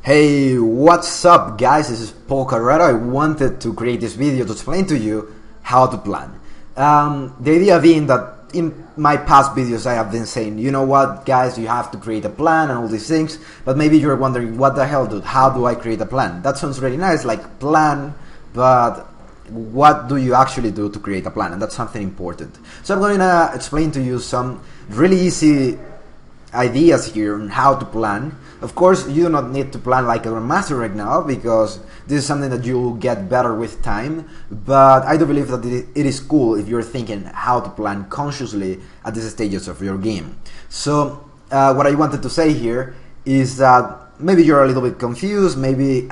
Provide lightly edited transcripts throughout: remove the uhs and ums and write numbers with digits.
Hey, what's up guys, this is Carrero. I wanted to create this video to explain to you how to plan. The idea being that in my past videos I have been saying, you know what guys, you have to create a plan and all these things, but maybe you're wondering, what the hell dude, how do I create a plan? That sounds really nice, like plan, but what do you actually do to create a plan? And that's something important. So I'm going to explain to you some really easy ideas here on how to plan. Of course, you do not need to plan like a master right now, because this is something that you'll get better with time, but I do believe that it is cool if you're thinking how to plan consciously at these stages of your game. So what I wanted to say here is that maybe you're a little bit confused, maybe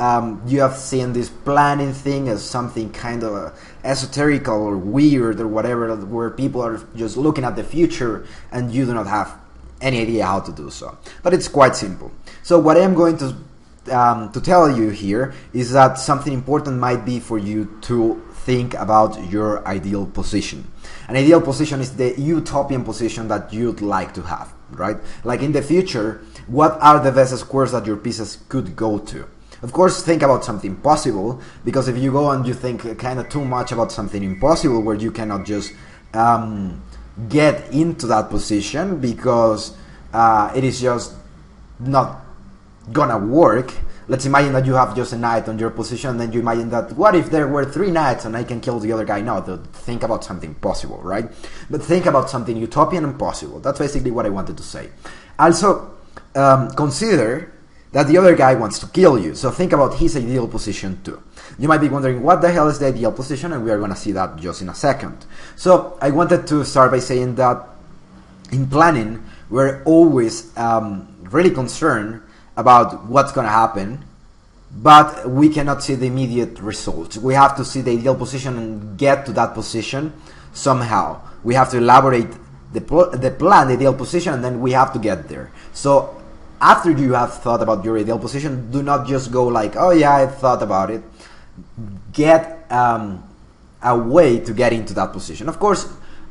you have seen this planning thing as something kind of esoterical or weird or whatever, where people are just looking at the future and you do not have any idea how to do so. But it's quite simple. So what I'm going to tell you here is that something important might be for you to think about your ideal position. An ideal position is the utopian position that you'd like to have, right? Like in the future, what are the best squares that your pieces could go to? Of course, think about something possible, because if you go and you think kind of too much about something impossible where you cannot just get into that position because it is just not gonna work. Let's imagine that you have just a knight on your position, and then you imagine that, what if there were 3 knights and I can kill the other guy? No, think about something possible, right? But think about something utopian and possible. That's basically what I wanted to say. Also, consider that the other guy wants to kill you, so think about his ideal position too. You might be wondering, what the hell is the ideal position, and we are going to see that just in a second. So I wanted to start by saying that in planning, we're always really concerned about what's going to happen, but we cannot see the immediate results. We have to see the ideal position and get to that position somehow. We have to elaborate the plan, the ideal position, and then we have to get there. So after you have thought about your ideal position, do not just go like, oh yeah, I thought about it. Get a way to get into that position. Of course,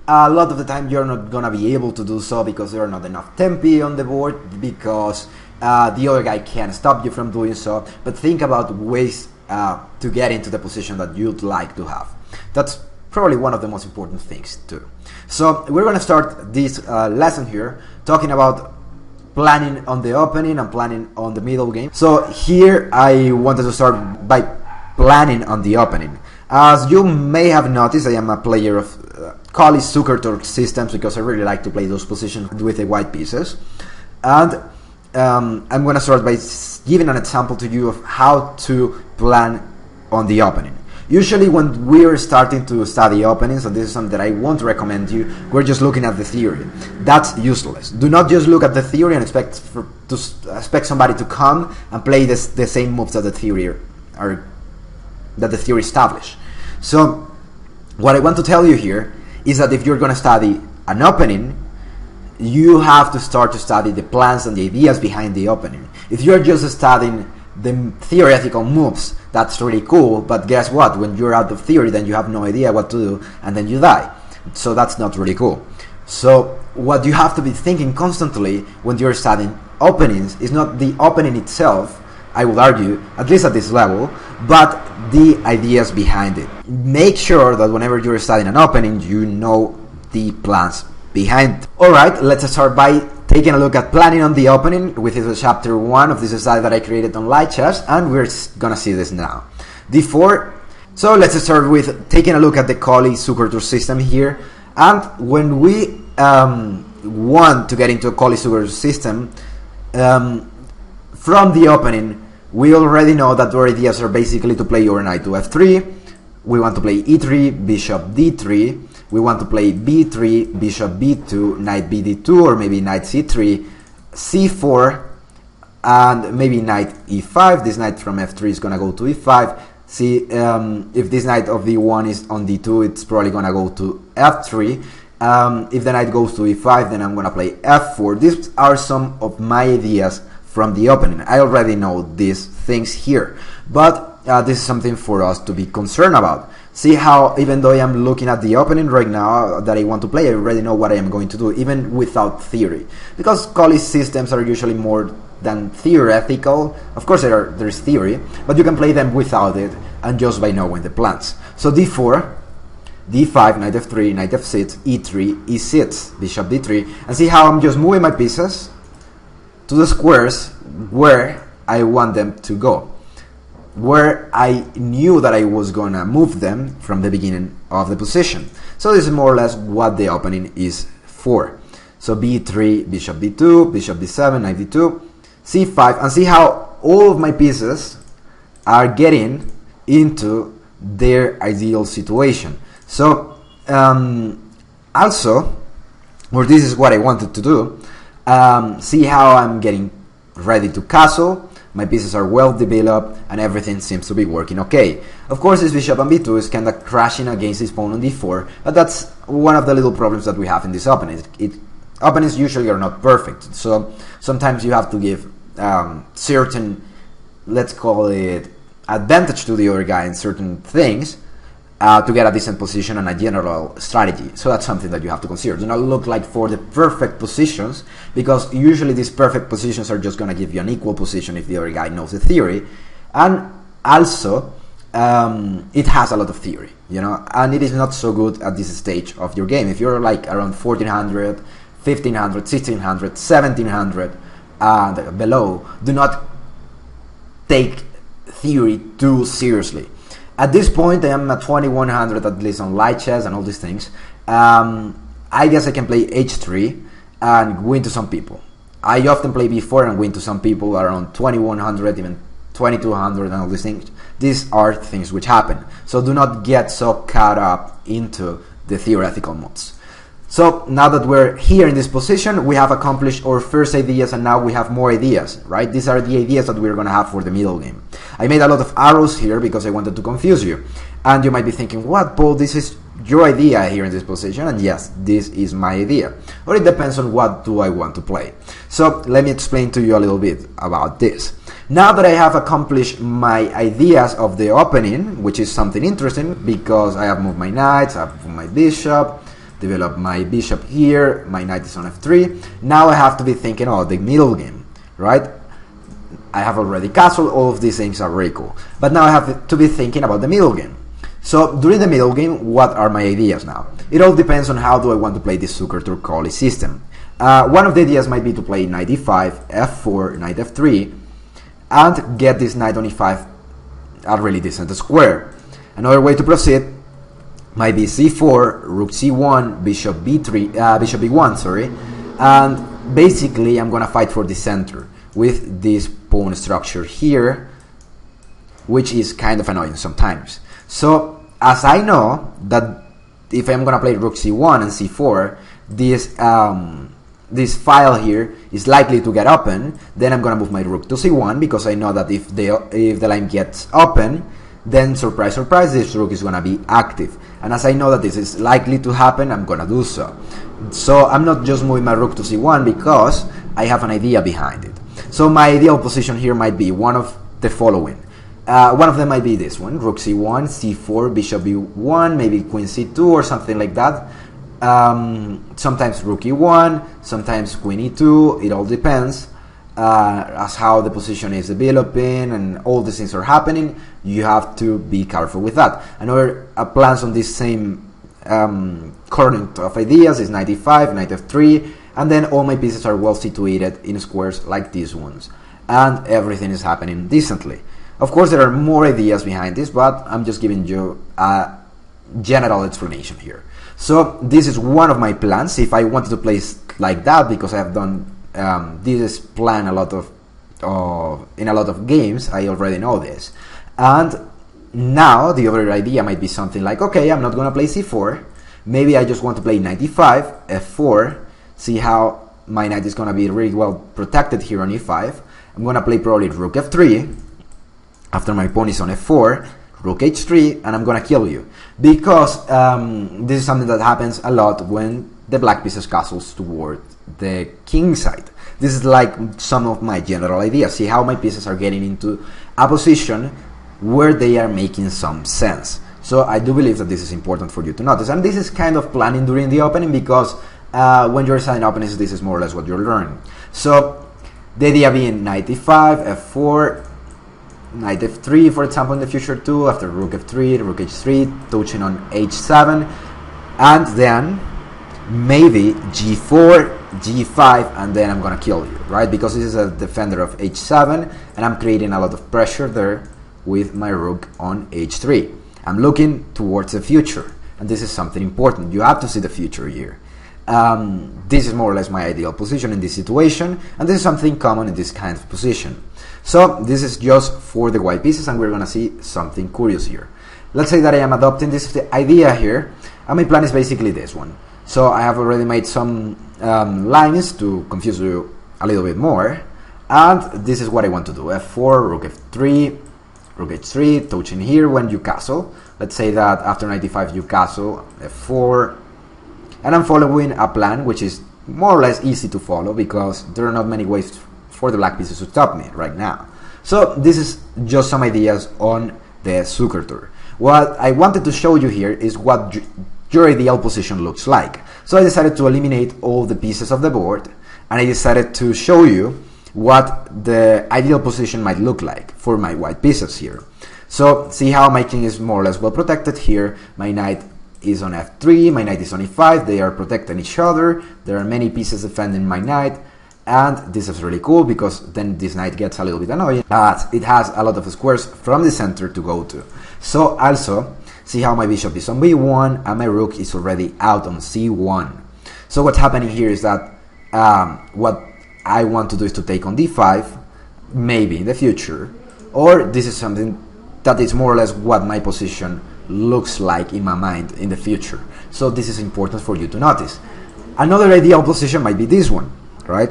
a lot of the time you're not gonna be able to do so because there are not enough tempi on the board, because the other guy can't stop you from doing so. But think about ways to get into the position that you'd like to have. That's probably one of the most important things too. So we're gonna start this lesson here talking about planning on the opening and planning on the middle game. So here I wanted to start by planning on the opening. As you may have noticed, I am a player of Colley Zuckertorque systems because I really like to play those positions with the white pieces. And I'm going to start by giving an example to you of how to plan on the opening. Usually when we're starting to study openings, and this is something that I won't recommend you, we're just looking at the theory. That's useless. Do not just look at the theory and expect somebody to come and play the same moves that the theory established. So what I want to tell you here is that if you're going to study an opening, you have to start to study the plans and the ideas behind the opening. If you're just studying the theoretical moves, that's really cool, but guess what? When you're out of theory, then you have no idea what to do, and then you die. So that's not really cool. So what you have to be thinking constantly when you're studying openings is not the opening itself, I would argue, at least at this level, but the ideas behind it. Make sure that whenever you're studying an opening, you know the plans behind it. Alright, let's start by taking a look at planning on the opening, which is chapter 1 of this slide that I created on Light Chess, and we're gonna see this now. So let's start with taking a look at the Colley Zuckertorque system here. And when we want to get into a Colley Zuckertorque system, from the opening, we already know that our ideas are basically to play your knight to f3, we want to play e3, bishop d3, we want to play b3, bishop b2, knight bd2, or maybe knight c3, c4, and maybe knight e5. This knight from f3 is gonna go to e5. See, if this knight of d1 is on d2, it's probably gonna go to f3. If the knight goes to e5, then I'm gonna play f4. These are some of my ideas from the opening. I already know these things here, but this is something for us to be concerned about. See how, even though I am looking at the opening right now that I want to play, I already know what I am going to do, even without theory. Because Colley systems are usually more than theoretical. Of course there's theory, but you can play them without it and just by knowing the plans. So d4, d5, knight f3, knight f6, e3, e6, bishop d3, and see how I'm just moving my pieces to the squares where I want them to go, where I knew that I was gonna move them from the beginning of the position. So this is more or less what the opening is for. So b3, bishop d2, bishop d7, knight d2, c5, and see how all of my pieces are getting into their ideal situation. So also, or this is what I wanted to do, see how I'm getting ready to castle, my pieces are well developed, and everything seems to be working okay. Of course, this bishop on b2 is kind of crashing against this pawn on d4, but that's one of the little problems that we have in this opening. Openings usually are not perfect, so sometimes you have to give certain, let's call it, advantage to the other guy in certain things to get a decent position and a general strategy. So that's something that you have to consider. Do not look like for the perfect positions, because usually these perfect positions are just going to give you an equal position if the other guy knows the theory. And also, it has a lot of theory, you know, and it is not so good at this stage of your game. If you're like around 1400, 1500, 1600, 1700 and below, do not take theory too seriously. At this point, I am at 2100 at least on light chess and all these things. I guess I can play h3 and win to some people. I often play b4 and win to some people around 2100, even 2200 and all these things. These are things which happen. So do not get so caught up into the theoretical modes. So now that we're here in this position, we have accomplished our first ideas, and now we have more ideas, right? These are the ideas that we're going to have for the middle game. I made a lot of arrows here because I wanted to confuse you. And you might be thinking, what, Paul, this is your idea here in this position? And yes, this is my idea. Or it depends on what do I want to play. So let me explain to you a little bit about this. Now that I have accomplished my ideas of the opening, which is something interesting because I have moved my knights, I have moved my bishop, develop my bishop here, my knight is on f3. Now I have to be thinking, oh, the middle game, right? I have already castled, all of these things are very cool. But now I have to be thinking about the middle game. So during the middle game, what are my ideas now? It all depends on how do I want to play this Zucker-Turcoli system. One of the ideas might be to play knight e5, f4, knight f3, and get this knight on e5 a really decent square. Another way to proceed might be c4, rook c1, bishop b3, bishop b1, sorry, and basically I'm gonna fight for the center with this pawn structure here, which is kind of annoying sometimes. So as I know that if I'm gonna play rook c1 and c4, this file here is likely to get open, then I'm gonna move my rook to c1 because I know that if the line gets open, then surprise, surprise, this rook is gonna be active. And as I know that this is likely to happen, I'm gonna do so. So I'm not just moving my rook to c1 because I have an idea behind it. So my ideal position here might be one of the following. One of them might be this one, rook c1, c4, bishop b1, maybe queen c2 or something like that. Sometimes rook e1, sometimes queen e2, it all depends. As how the position is developing and all these things are happening, you have to be careful with that. Another plans on this same current of ideas is knight e5, knight f3, and then all my pieces are well situated in squares like these ones, and everything is happening decently. Of course, there are more ideas behind this, but I'm just giving you a general explanation here. So this is one of my plans. If I wanted to place like that, because I have done this plan in a lot of games, I already know this. And now the other idea might be something like, okay, I'm not gonna play c4, maybe I just want to play knight e5, f4, see how my knight is gonna be really well protected here on e5. I'm gonna play probably rook f3, after my pawn is on f4, rook h3, and I'm gonna kill you. Because this is something that happens a lot when the black pieces castles toward the king side. This is like some of my general ideas. See how my pieces are getting into a position where they are making some sense. So I do believe that this is important for you to notice. And this is kind of planning during the opening, because when you're assigning openings, this is more or less what you're learning. So The idea being knight e5, f4, knight f3, for example, in the future too, after rook f3, rook h3, touching on h7, and then maybe g4, g5, and then I'm gonna kill you, right? Because this is a defender of h7, and I'm creating a lot of pressure there with my rook on h3. I'm looking towards the future, and this is something important. You have to see the future here. This is more or less my ideal position in this situation, and this is something common in this kind of position. So this is just for the white pieces, and we're gonna see something curious here. Let's say that I am adopting this idea here, and my plan is basically this one. So I have already made some lines to confuse you a little bit more, and this is what I want to do. f4, rook f3, rook h3, touching here when you castle. Let's say that after knight e5 you castle, f4, and I'm following a plan which is more or less easy to follow because there are not many ways for the black pieces to stop me right now. So this is just some ideas on the Zucker tour. What I wanted to show you here is what your ideal position looks like. So I decided to eliminate all the pieces of the board, and I decided to show you what the ideal position might look like for my white pieces here. So see how my king is more or less well protected here. My knight is on f3, my knight is on e5, they are protecting each other, there are many pieces defending my knight, and this is really cool because then this knight gets a little bit annoying, but it has a lot of squares from the center to go to. So also, see how my bishop is on b1 and my rook is already out on c1. So what's happening here is that what I want to do is to take on d5, maybe in the future, or this is something that is more or less what my position looks like in my mind in the future. So this is important for you to notice. Another ideal position might be this one, right?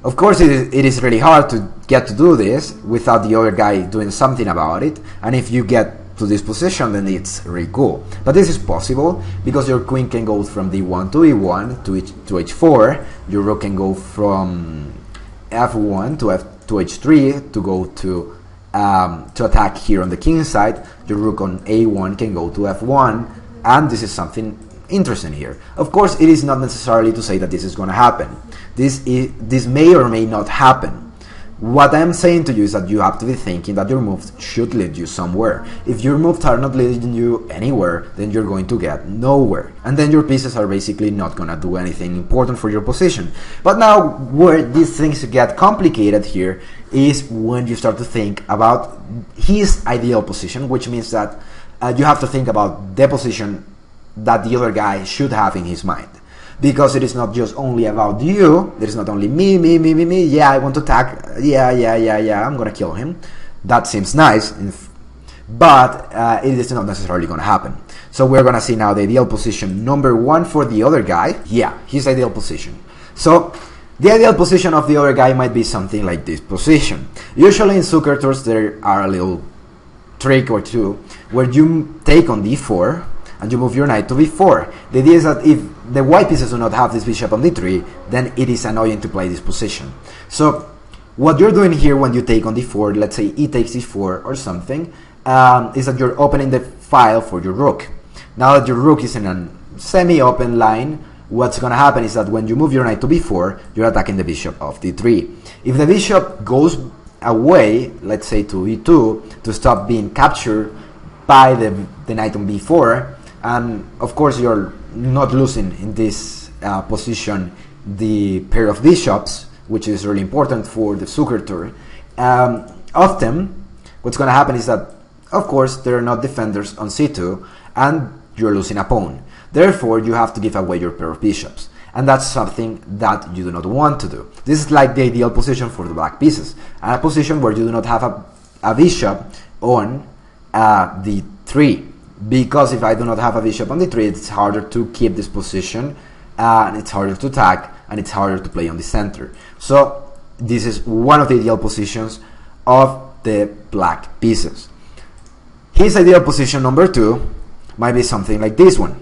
Of course it is really hard to get to do this without the other guy doing something about it, and if you get to this position then it's really cool. But this is possible because your queen can go from d1 to e1 to h4, your rook can go from f1 to h3 to go to attack here on the king side. Your rook on a1 can go to f1, and this is something interesting here. Of course, it is not necessarily to say that this is going to happen. This may or may not happen. What I am saying to you is that you have to be thinking that your moves should lead you somewhere. If your moves are not leading you anywhere, then you're going to get nowhere. And then your pieces are basically not going to do anything important for your position. But now, where these things get complicated here is when you start to think about his ideal position, which means that you have to think about the position that the other guy should have in his mind. Because it is not just only about you, there is not only me, yeah, I want to attack, yeah, I'm gonna kill him. That seems nice, but it is not necessarily gonna happen. So we're gonna see now the ideal position number one for the other guy. Yeah, his ideal position. So the ideal position of the other guy might be something like this position. Usually in Zucker tours there are a little trick or two where you take on d4 and you move your knight to b4. The idea is that if the white pieces do not have this bishop on d3, then it is annoying to play this position. So what you're doing here when you take on d4, let's say e takes e4 or something, is that you're opening the file for your rook. Now that your rook is in a semi-open line, what's going to happen is that when you move your knight to b4, you're attacking the bishop of d3. If the bishop goes away, let's say to e2, to stop being captured by the knight on b4, and of course you're not losing in this position the pair of bishops, which is really important for the Zucker tour. Often what's going to happen is that of course there are not defenders on c2 and you're losing a pawn. Therefore you have to give away your pair of bishops, and that's something that you do not want to do. This is like the ideal position for the black pieces, a position where you do not have a bishop on d3. Because if I do not have a bishop on d3, it's harder to keep this position, and it's harder to attack, and it's harder to play on the center. So this is one of the ideal positions of the black pieces. His ideal position number two might be something like this one.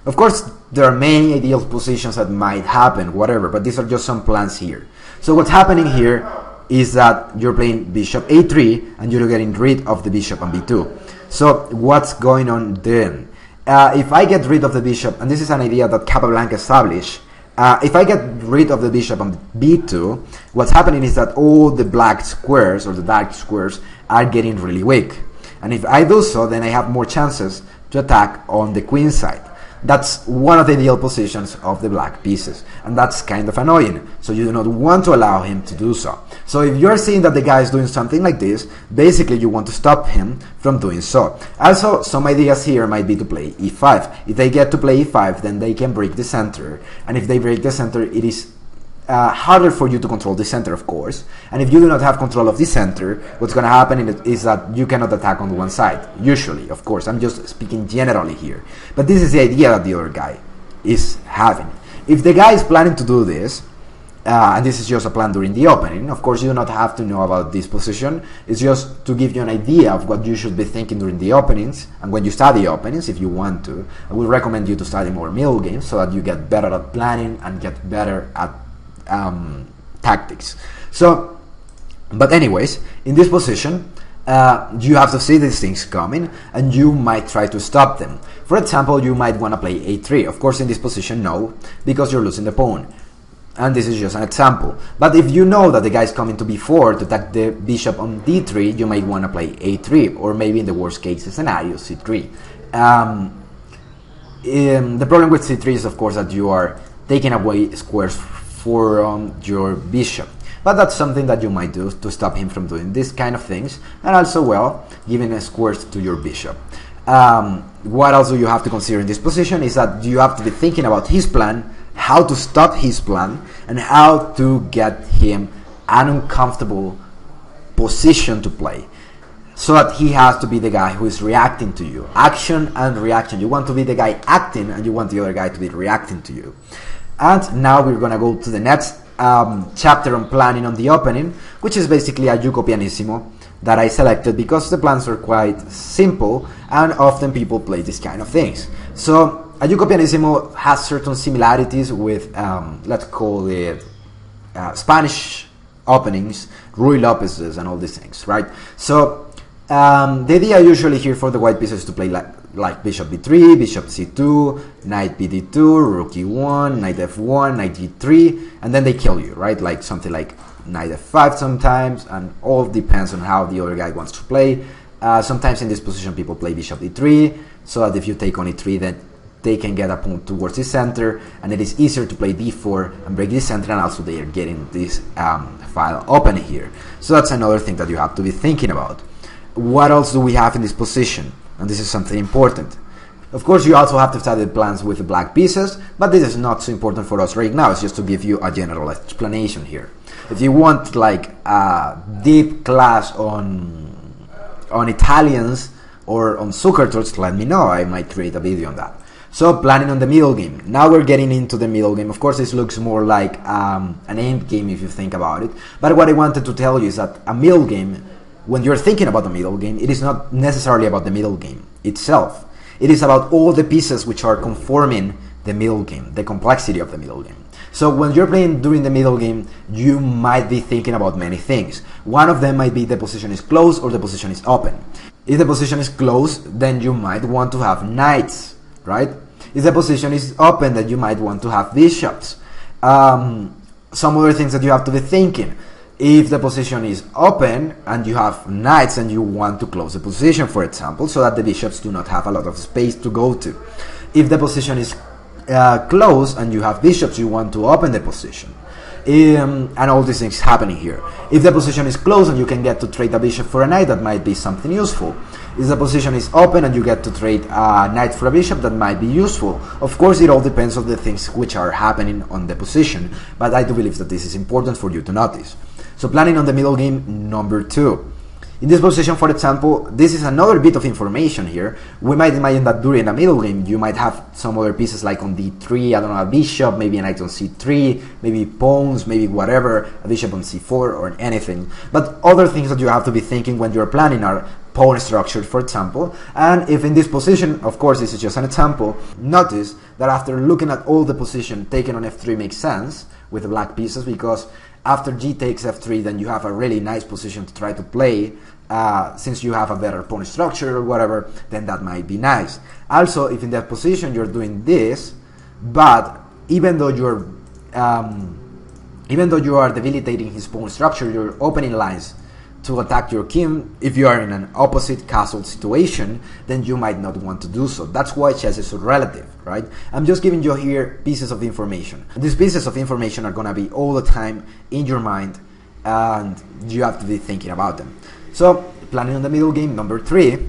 Of course, there are many ideal positions that might happen, whatever, but these are just some plans here. So what's happening here is that you're playing bishop a3, and you're getting rid of the bishop on b2. So what's going on then? If I get rid of the bishop, and this is an idea that Capablanca established, If I get rid of the bishop on b2, what's happening is that all the black squares, or the dark squares, are getting really weak. And if I do so, then I have more chances to attack on the queen side. That's one of the ideal positions of the black pieces, and that's kind of annoying, so you do not want to allow him to do so. So if you're seeing that the guy is doing something like this, basically you want to stop him from doing so. Also, some ideas here might be to play e5. If they get to play e5, then they can break the center, and if they break the center, it is harder for you to control the center, of course. And if you do not have control of the center, what's going to happen is that you cannot attack on one side. Usually, of course, I'm just speaking generally here. But this is the idea that the other guy is having. If the guy is planning to do this, and this is just a plan during the opening, of course you do not have to know about this position. It's just to give you an idea of what you should be thinking during the openings, and when you study openings, if you want to. I would recommend you to study more middle games so that you get better at planning and get better at tactics. So, but anyways, in this position, you have to see these things coming, and you might try to stop them. For example, you might want to play a3. Of course, in this position, no, because you're losing the pawn. And this is just an example. But if you know that the guy is coming to b4 to attack the bishop on d3, you might want to play a3, or maybe in the worst case scenario, c3. The problem with c3 is, of course, that you are taking away squares for your bishop, but that's something that you might do to stop him from doing this kind of things, and also, well, giving squares to your bishop. What else do you have to consider in this position is that you have to be thinking about his plan, how to stop his plan, and how to get him an uncomfortable position to play, so that he has to be the guy who is reacting to you. Action and reaction. You want to be the guy acting, and you want the other guy to be reacting to you. And now we're gonna go to the next chapter on planning on the opening, which is basically a Yuko Pianissimo that I selected because the plans are quite simple and often people play these kind of things. So a Yuko Pianissimo has certain similarities with, let's call it Spanish openings, Ruy Lopez's and all these things, right? So the idea usually here for the white pieces is to play like bishop b3, bishop c2, knight bd2, rook e1, knight f1, knight g3, and then they kill you, right? Like something like knight f5 sometimes, and all depends on how the other guy wants to play. Sometimes in this position people play bishop d3, so that if you take on e3, then they can get a pawn towards the center, and it is easier to play d4 and break the center, and also they are getting this file open here. So that's another thing that you have to be thinking about. What else do we have in this position? And this is something important. Of course, you also have to study the plans with the black pieces, but this is not so important for us right now. It's just to give you a general explanation here. If you want like a deep class on Italians or on Zuckertorts, let me know. I might create a video on that. So planning on the middle game. Now we're getting into the middle game. Of course, this looks more like an end game if you think about it. But what I wanted to tell you is that a middle game, when you're thinking about the middle game, it is not necessarily about the middle game itself. It is about all the pieces which are conforming the middle game, the complexity of the middle game. So when you're playing during the middle game, you might be thinking about many things. One of them might be the position is closed or the position is open. If the position is closed, then you might want to have knights, right? If the position is open, then you might want to have bishops. Some other things that you have to be thinking. If the position is open and you have knights and you want to close the position, for example, so that the bishops do not have a lot of space to go to. If the position is closed and you have bishops, you want to open the position. And all these things happening here. If the position is closed and you can get to trade a bishop for a knight, that might be something useful. If the position is open and you get to trade a knight for a bishop, that might be useful. Of course, it all depends on the things which are happening on the position, but I do believe that this is important for you to notice. So planning on the middle game number 2. In this position, for example, this is another bit of information here. We might imagine that during a middle game, you might have some other pieces like on d3, I don't know, a bishop, maybe a knight on c3, maybe pawns, maybe whatever, a bishop on c4 or anything. But other things that you have to be thinking when you're planning are pawn structure, for example. And if in this position, of course, this is just an example, notice that after looking at all the position, taken on f3 makes sense with the black pieces, because after g takes f3, then you have a really nice position to try to play. Since you have a better pawn structure or whatever, then that might be nice. Also, if in that position you're doing this, but even though you're even though you are debilitating his pawn structure, you're opening lines to attack your king. If you are in an opposite castle situation, then you might not want to do so. That's why chess is so relative, right? I'm just giving you here pieces of information. These pieces of information are gonna be all the time in your mind, and you have to be thinking about them. So, planning on the middle game, number 3.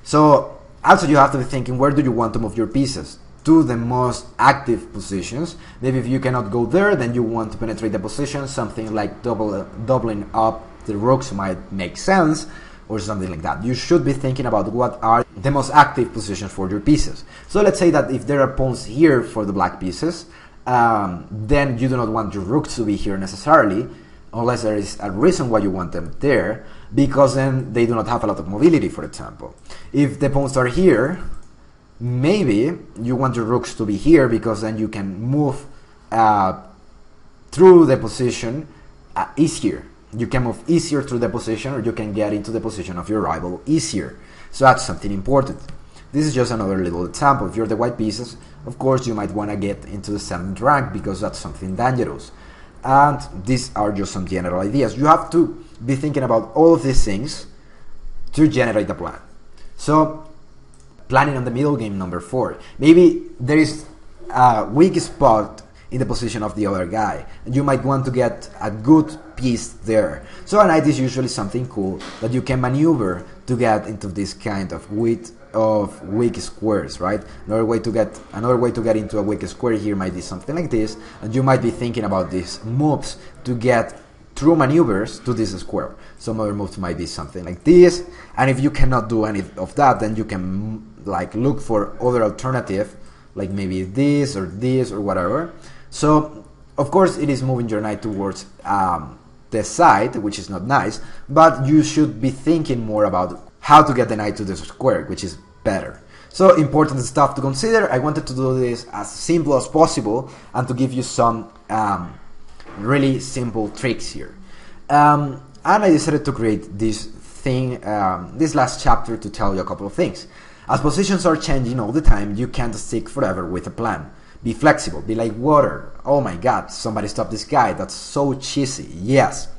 So, also you have to be thinking, where do you want to move your pieces? To the most active positions. Maybe if you cannot go there, then you want to penetrate the position. Something like doubling up the rooks might make sense, or something like that. You should be thinking about what are the most active positions for your pieces. So let's say that if there are pawns here for the black pieces, then you do not want your rooks to be here necessarily, unless there is a reason why you want them there, because then they do not have a lot of mobility, for example. If the pawns are here, maybe you want your rooks to be here, because then you can move through the position easier. You can move easier through the position, or you can get into the position of your rival easier. So that's something important. This is just another little example. If you're the white pieces, of course you might want to get into the 7th rank, because that's something dangerous. And these are just some general ideas. You have to be thinking about all of these things to generate a plan. So, planning on the middle game, number 4. Maybe there is a weak spot in the position of the other guy, and you might want to get a good piece there. So a knight is usually something cool that you can maneuver to get into this kind of width of weak squares, right? Another way to get into a weak square here might be something like this, and you might be thinking about these moves to get through maneuvers to this square. Some other moves might be something like this, and if you cannot do any of that, then you can like look for other alternative, like maybe this or whatever. So of course it is moving your knight towards the side, which is not nice, but you should be thinking more about how to get the knight to the square, which is better. So important stuff to consider. I wanted to do this as simple as possible and to give you some really simple tricks here. And I decided to create this thing, this last chapter, to tell you a couple of things. As positions are changing all the time, you can't stick forever with a plan. Be flexible, be like water. Oh my god, somebody stop this guy, that's so cheesy. Yes.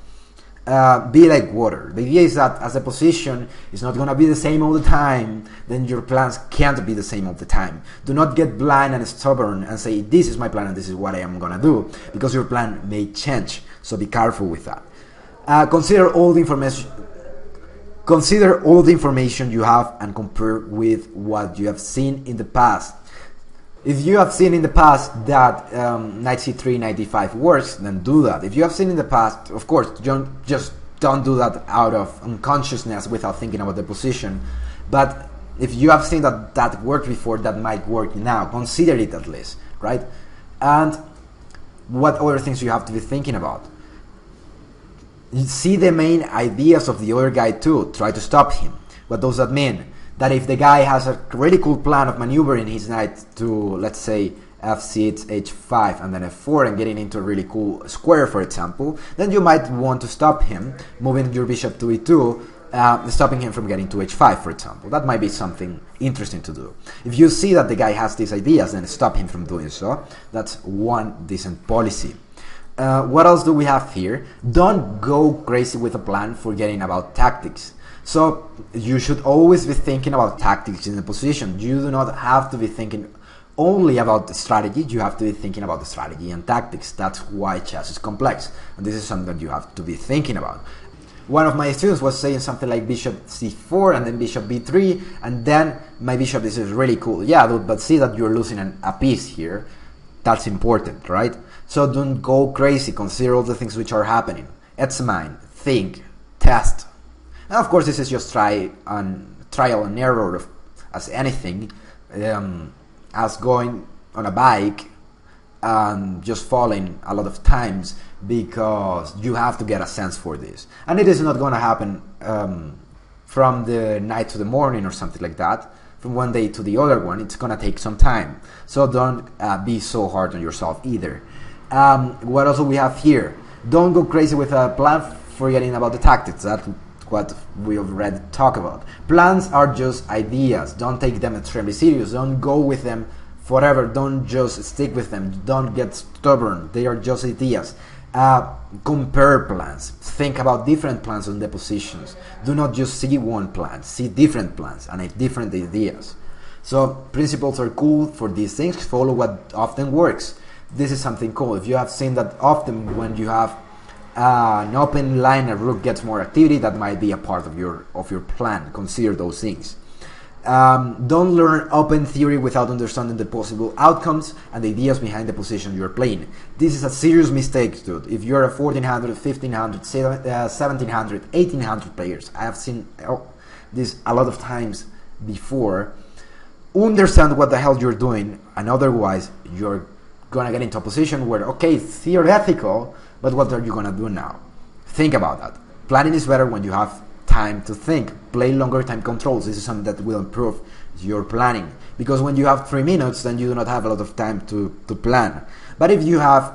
Be like water. The idea is that as a position is not going to be the same all the time, then your plans can't be the same all the time. Do not get blind and stubborn and say, this is my plan and this is what I am going to do, because your plan may change. So be careful with that. Consider all the information you have and compare with what you have seen in the past. If you have seen in the past that knight c3, knight d5 works, then do that. If you have seen in the past, of course, don't do that out of unconsciousness without thinking about the position. But if you have seen that that worked before, that might work now. Consider it at least, right? And what other things you have to be thinking about? You see the main ideas of the other guy too. Try to stop him. What does that mean? That if the guy has a really cool plan of maneuvering his knight to, let's say, f6, h5, and then f4, and getting into a really cool square, for example, then you might want to stop him, moving your bishop to e2, stopping him from getting to h5, for example. That might be something interesting to do. If you see that the guy has these ideas, then stop him from doing so. That's one decent policy. What else do we have here? Don't go crazy with a plan, forgetting about tactics. So you should always be thinking about tactics in the position. You do not have to be thinking only about the strategy. You have to be thinking about the strategy and tactics. That's why chess is complex, and this is something that you have to be thinking about. One of my students was saying something like bishop c4 and then bishop b3, and then my bishop, this is really cool. Yeah, dude, but see that you're losing a piece here. That's important, right? So don't go crazy. Consider all the things which are happening. Examine, think, test. And of course, this is just trial and error as anything, as going on a bike and just falling a lot of times, because you have to get a sense for this. And it is not going to happen from the night to the morning or something like that, from one day to the other one. It's going to take some time. So don't be so hard on yourself either. What else do we have here? Don't go crazy with a plan, forgetting about the tactics. That's what we already talked about. Plans are just ideas. Don't take them extremely serious. Don't go with them forever. Don't just stick with them. Don't get stubborn. They are just ideas. Compare plans. Think about different plans on the positions. Do not just see one plan. See different plans and different ideas. So principles are cool for these things. Follow what often works. This is something cool. If you have seen that often when you have an open line, a rook gets more activity, that might be a part of your plan. Consider those things. Don't learn open theory without understanding the possible outcomes and the ideas behind the position you're playing. This is a serious mistake, dude. If you're a 1400, 1500, 1700, 1800 players, I have seen this a lot of times before, understand what the hell you're doing, and otherwise you're gonna get into a position where, okay, theoretical, but what are you gonna do now? Think about that. Planning is better when you have time to think. Play longer time controls. This is something that will improve your planning, because when you have 3 minutes, then you do not have a lot of time to plan. But if you have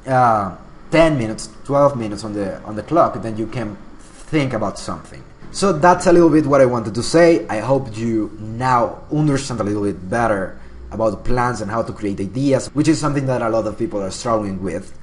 10 minutes, 12 minutes on the clock, then you can think about something. So that's a little bit what I wanted to say. I hope you now understand a little bit better about plans and how to create ideas, which is something that a lot of people are struggling with.